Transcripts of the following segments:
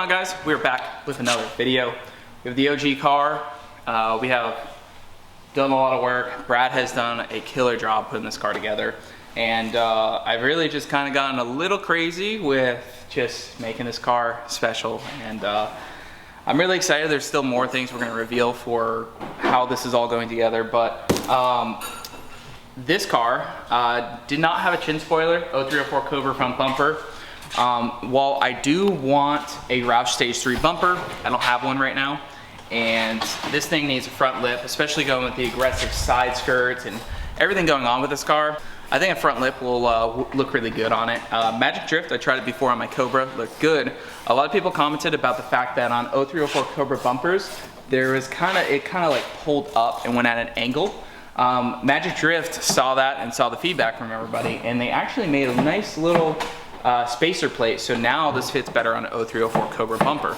on, guys? We're back with another video. We have the OG car. We have done a lot of work. Brad has done a killer job putting this car together. And I've really just kind of gotten a little crazy with just making this car special. And I'm really excited. There's still more things we're going to reveal for how this is all going together. But this car did not have a chin spoiler, 0304 Cobra front bumper. While I do want a Roush Stage 3 bumper, I don't have one right now. And this thing needs a front lip, especially going with the aggressive side skirts and everything going on with this car. I think a front lip will look really good on it. Magic Drift, I tried it before on my Cobra, looked good. A lot of people commented about the fact that on 0304 Cobra bumpers, there was it kind of like pulled up and went at an angle. Magic Drift saw that and saw the feedback from everybody, and they actually made a nice little spacer plate, so now this fits better on an 0304 Cobra bumper.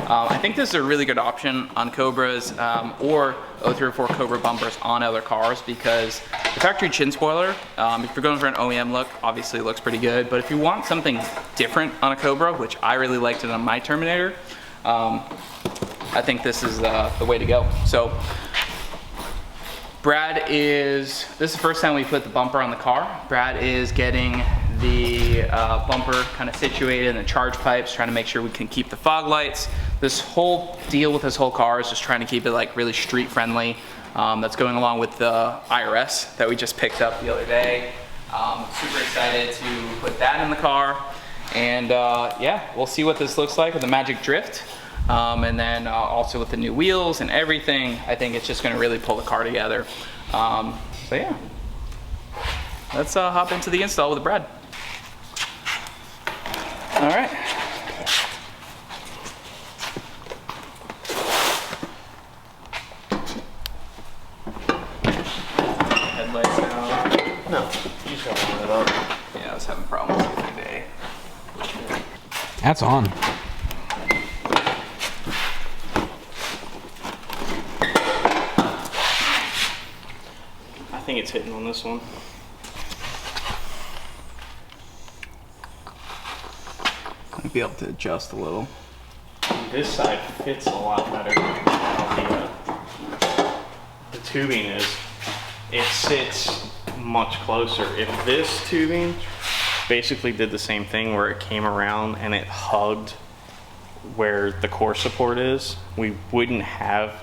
I think this is a really good option on Cobras or 0304 Cobra bumpers on other cars, because the factory chin spoiler, if you're going for an OEM look, obviously looks pretty good, but if you want something different on a Cobra, which I really liked it on my Terminator, I think this is the way to go. So this is the first time we put the bumper on the car. Brad is getting the bumper kind of situated and the charge pipes, trying to make sure we can keep the fog lights. This whole deal with this whole car is just trying to keep it like really street friendly. That's going along with the IRS that we just picked up the other day. Super excited to put that in the car. And yeah, we'll see what this looks like with the Magic Drift. And then also with the new wheels and everything, I think it's just gonna really pull the car together. So yeah, let's hop into the install with Brad. All right. Headlights now. No, you just gotta warm it up. Yeah, I was having problems the other day. That's on. I think it's hitting on this one. Might be able to adjust a little. This side fits a lot better than how the tubing is. It sits much closer. If this tubing basically did the same thing where it came around and it hugged where the core support is, we wouldn't have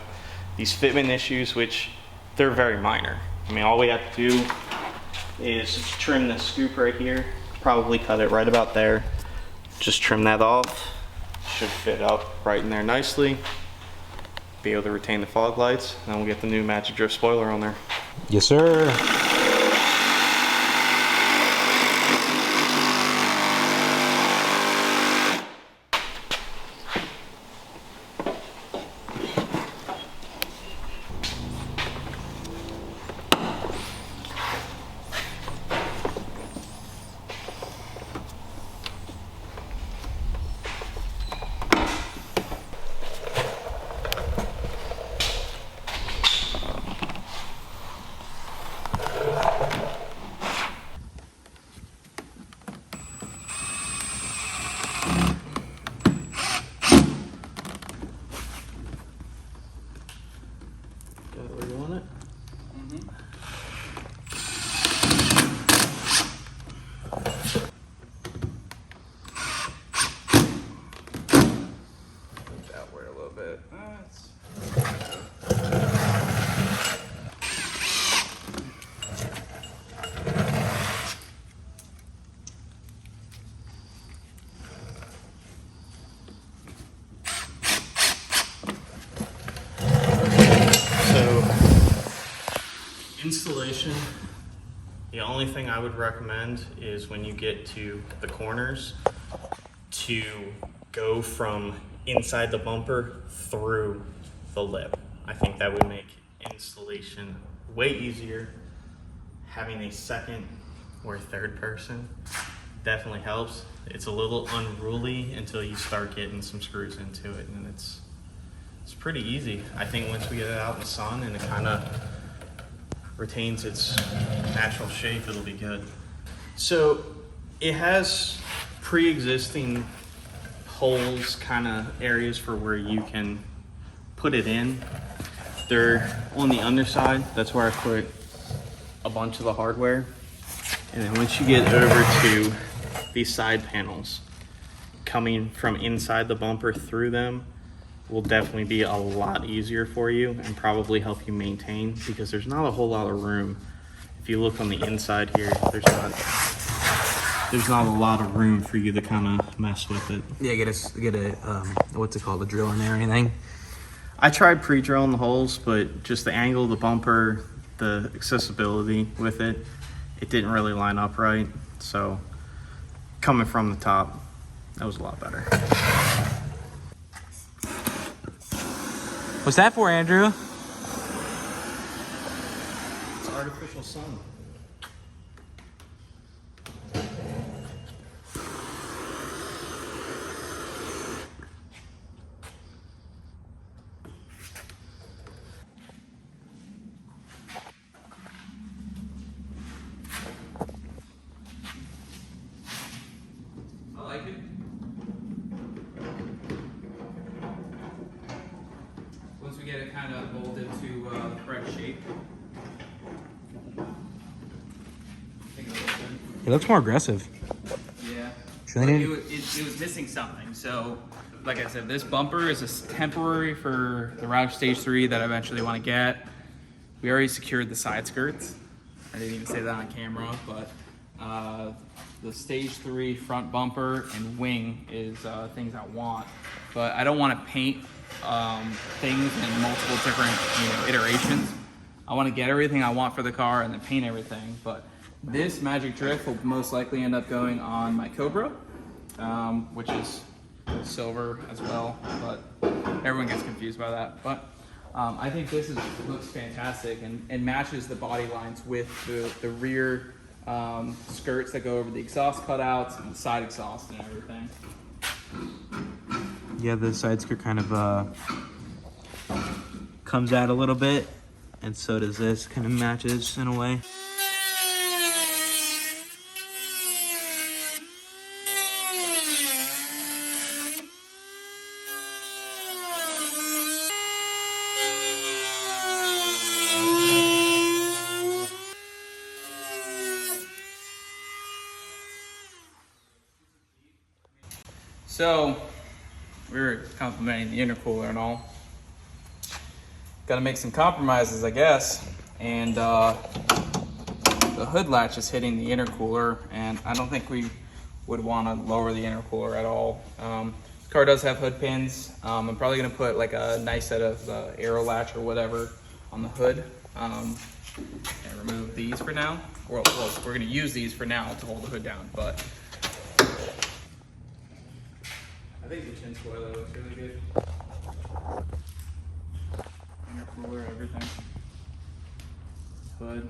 these fitment issues, which they're very minor. I mean, all we have to do is trim this scoop right here, probably cut it right about there. Just trim that off. Should fit up right in there nicely. Be able to retain the fog lights, and then we'll get the new Magic Drift spoiler on there. Yes, sir. Where you want it? Put that way a little bit. Installation, the only thing I would recommend is when you get to the corners to go from inside the bumper through the lip. I think that would make installation way easier. Having a second or third person definitely helps. It's a little unruly until you start getting some screws into it, and it's pretty easy. I think once we get it out in the sun and it kind of retains its natural shape, it'll be good. So it has pre-existing holes, kind of areas for where you can put it in. They're on the underside. That's where I put a bunch of the hardware. And then once you get over to these side panels, coming from inside the bumper through them will definitely be a lot easier for you and probably help you maintain, because there's not a whole lot of room. If you look on the inside here, there's not a lot of room for you to kind of mess with it. Yeah, get a what's it called, a drill in there or anything? I tried pre-drilling the holes, but just the angle of the bumper, the accessibility with it, it didn't really line up right. So coming from the top, that was a lot better. What's that for, Andrew? It's artificial sun. I like it. Once we get it kind of molded to the correct shape. I think it looks good. It looks more aggressive. Yeah. Should Like, they- it was missing something. So, like I said, this bumper is a temporary for the Roush Stage 3 that I eventually want to get. We already secured the side skirts. I didn't even say that on camera, but the Stage 3 front bumper and wing is things I want. But I don't want to paint things in multiple different iterations. I want to get everything I want for the car and then paint everything. But this Magic Drift will most likely end up going on my Cobra, which is silver as well, but everyone gets confused by that. But I think this looks fantastic and matches the body lines with the rear skirts that go over the exhaust cutouts and the side exhaust and everything. Yeah, the side skirt kind of comes out a little bit, and so does this. Kind of matches in a way. So we were complimenting the intercooler and all. Got to make some compromises, I guess. And the hood latch is hitting the intercooler, and I don't think we would want to lower the intercooler at all. This car does have hood pins. I'm probably going to put like a nice set of aero latch or whatever on the hood. And remove these for now. Well, we're going to use these for now to hold the hood down, but I think the chin spoiler looks really good. Intercooler, everything. Hood.